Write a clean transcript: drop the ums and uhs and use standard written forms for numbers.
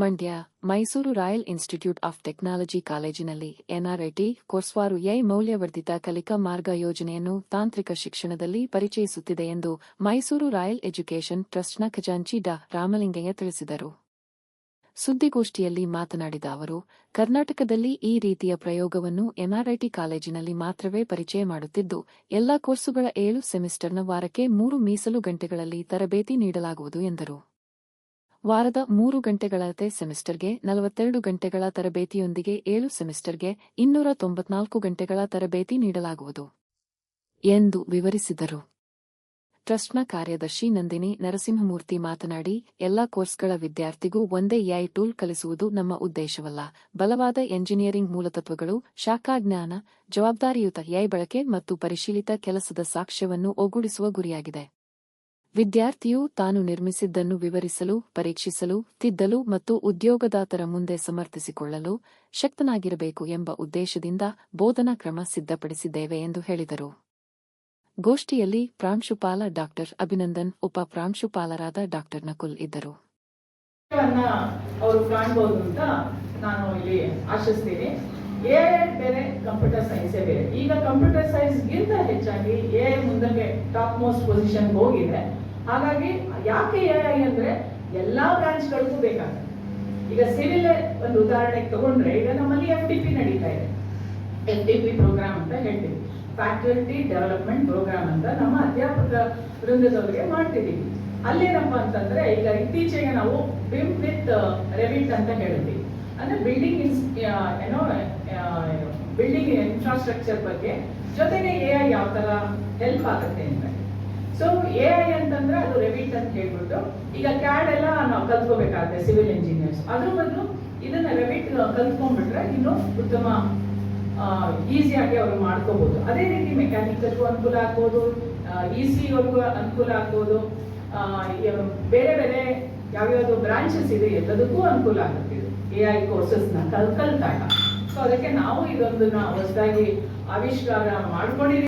Mandya, Mysuru royal institute of technology ಕಾಲೇಜಿನಲ್ಲಿ ಎನ್ಆರ್ಐಟಿ ಕೋರ್ಸ್ವಾರು ಮೌಲ್ಯವರ್ಧಿತ ಕಲಿಕಾ ಮಾರ್ಗ ಯೋಜನೆಯನ್ನು ತಾಂತ್ರಿಕ ಶಿಕ್ಷಣದಲ್ಲಿ ಪರಿಚಯಿಸುತ್ತಿದೆ ಎಂದು ಮೈಸೂರು ರಾಯಲ್ ಎಜುಕೇಷನ್ ಟ್ರಸ್ಟ್ನ ಖಜಾಂಚಿ ಡಾ ರಾಮಲಿಂಗಯ್ಯ ತಿಳಿಸಿದರು. ಸುದ್ದಿಗೋಷ್ಠಿಯಲ್ಲಿ ಮಾತನಾಡಿದ ಅವರು, ಕರ್ನಾಟಕದಲ್ಲಿ ಈ ರೀತಿಯ ಪ್ರಯೋಗವನ್ನು ಎನ್ಆರ್ಐಟಿ ಕಾಲೇಜಿನಲ್ಲಿ ಮಾತ್ರವೇ ಪರಿಚಯ ಮಾಡುತ್ತಿದ್ದು, ಎಲ್ಲಾ ಕೋರ್ಸುಗಳ 7 ಸೆಮಿಸ್ಟರ್ನ ವಾರಕ್ಕೆ 3 ಮೀಸಲು ಗಂಟೆಗಳಲ್ಲಿ ತರಬೇತಿ ನೀಡಲಾಗುವುದು ಎಂದರು. ವಾರದ 3 ಗಂಟೆಗಳಂತೆ ಸೆಮಿಸ್ಟರ್ಗೆ 42 ಗಂಟೆಗಳ ತರಬೇತಿಯೊಂದಿಗೆ 7 ಸೆಮಿಸ್ಟರ್ಗೆ 294 ಗಂಟೆಗಳ ತರಬೇತಿ ನೀಡಲಾಗುವುದು ಎಂದು ವಿವರಿಸಿದರು. ಟ್ರಸ್ಟ್ನ ಕಾರ್ಯದರ್ಶಿ ನಂದಿನಿ ನರಸಿಂಹಮೂರ್ತಿ ಮಾತನಾಡಿ, ಎಲ್ಲಾ ಕೋರ್ಸ್ಗಳ ವಿದ್ಯಾರ್ಥಿಗೂ ಒಂದೇ ಎಐ ಟೂಲ್ ಕಲಿಸುವುದು ನಮ್ಮ ಉದ್ದೇಶವಲ್ಲ. ಬಲವಾದ ಎಂಜಿನಿಯರಿಂಗ್ ಮೂಲತತ್ವಗಳು, ಶಾಖಾ ಜ್ಞಾನ, ಜವಾಬ್ದಾರಿಯುತ ಎಐ ಬಳಕೆ ಮತ್ತು ಪರಿಶೀಲಿತ ಕೆಲಸದ ಸಾಕ್ಷ್ಯವನ್ನು ಒಗ್ಗೂಡಿಸುವ ಗುರಿಯಾಗಿದೆ. ವಿದ್ಯಾರ್ಥಿಯು ತಾನು ನಿರ್ಮಿಸಿದ್ದನ್ನು ವಿವರಿಸಲು, ಪರೀಕ್ಷಿಸಲು, ತಿದ್ದಲು ಮತ್ತು ಉದ್ಯೋಗದಾತರ ಮುಂದೆ ಸಮರ್ಥಿಸಿಕೊಳ್ಳಲು ಶಕ್ತನಾಗಿರಬೇಕು ಎಂಬ ಉದ್ದೇಶದಿಂದ ಬೋಧನಾ ಕ್ರಮ ಸಿದ್ಧಪಡಿಸಿದ್ದೇವೆ ಎಂದು ಹೇಳಿದರು. ಗೋಷ್ಠಿಯಲ್ಲಿ ಪ್ರಾಂಶುಪಾಲ ಡಾ ಅಭಿನಂದನ್, ಉಪ ಪ್ರಾಂಶುಪಾಲರಾದ ಡಾ ನಕುಲ್ ಇದ್ದರು. ಅವರು ಕಾಣಬಹುದು ಅಂತ ನಾನು ಇಲ್ಲಿ ಆಶಿಸ್ತೀನಿ. ಎಐ ಬೇರೆ, ಕಂಪ್ಯೂಟರ್ ಸೈನ್ಸೇ ಬೇರೆ. ಈಗ ಕಂಪ್ಯೂಟರ್ ಸೈನ್ಸ್ ಗಿಂತ ಹೆಚ್ಚಾಗಿ ಎಐ ಮುಂದಕ್ಕೆ ಟಾಪ್ ಮೋಸ್ಟ್ ಪೊಸಿಷನ್ ಹೋಗಿದೆ. ಹಾಗಾಗಿ ಯಾಕೆ ಎಐ ಅಂದ್ರೆ ಎಲ್ಲಾ ಬ್ರಾಂಚ್ಗಳಿಗೂ ಬೇಕಾಗುತ್ತೆ. ಈಗ ಸಿವಿಲ್ ಒಂದು ಉದಾಹರಣೆಗೆ ತಗೊಂಡ್ರೆ, ಈಗ ನಮ್ಮಲ್ಲಿ FDP ನಡೀತಾ ಇದೆ. FDP ಪ್ರೋಗ್ರಾಮ್ ಅಂತ ಹೇಳ್ತೀವಿ, ಫ್ಯಾಕಲ್ಟಿ ಡೆವಲಪ್ಮೆಂಟ್ ಪ್ರೋಗ್ರಾಮ್ ಅಂತ ನಮ್ಮ ಅಧ್ಯಾಪಕ ವೃಂದದವರಿಗೆ ಮಾಡ್ತಿದ್ದೀವಿ. ಅಲ್ಲೇನಪ್ಪ ಅಂತಂದ್ರೆ, ಈಗ ಇತ್ತೀಚೆಗೆ ನಾವು ಬಿಮ್ ವಿತ್ ರೆವಿಟ್ ಅಂತ ಹೇಳ್ತೀವಿ. ಅಂದ್ರೆ ಬಿಲ್ಡಿಂಗ್ ಇನ್ಫ್ರಾಸ್ಟ್ರಕ್ಚರ್ ಬಗ್ಗೆ ಜೊತೆಗೆ ಎಐ ಯಾವ ತರ ಹೆಲ್ಪ್ ಆಗುತ್ತೆ ಅಂತ. ಸೊ ಎಐ ಅಂತಂದ್ರೆ ಅದು ರೆವಿಟ್ ಅಂತ ಹೇಳ್ಬಿಟ್ಟು, ಈಗ ಕ್ಯಾಡ್ ಎಲ್ಲ ನಾವು ಕಲ್ತ್ಕೋಬೇಕಾಗುತ್ತೆ ಸಿವಿಲ್ ಇಂಜಿನಿಯರ್ಸ್. ಅದ್ರ ಬದಲು ಇದನ್ನ ರೆವಿಟ್ ಕಲ್ತ್ಕೊಂಡ್ಬಿಟ್ರೆ ಇನ್ನೂ ಉತ್ತಮ ಈಸಿಯಾಗಿ ಅವರು ಮಾಡ್ಕೋಬಹುದು. ಅದೇ ರೀತಿ ಮೆಕ್ಯಾನಿಕಲ್ಗೂ ಅನುಕೂಲ ಆಗ್ಬೋದು, ECವರೆಗೂ ಅನುಕೂಲ ಆಗ್ಬೋದು, ಬೇರೆ ಬೇರೆ ಯಾವ್ಯಾವ್ದು ಬ್ರಾಂಚಸ್ ಇದೆ ಎಲ್ಲದಕ್ಕೂ ಅನುಕೂಲ ಆಗುತ್ತೆ ಎಐ ಕೋರ್ಸಸ್ನ ಕಲ್ತಾಗ. ಸೊ ಅದಕ್ಕೆ ನಾವು ಇದೊಂದನ್ನ ಹೊಸದಾಗಿ ಆವಿಷ್ಕಾರ ಮಾಡ್ಕೊಂಡಿದ್ದೀವಿ.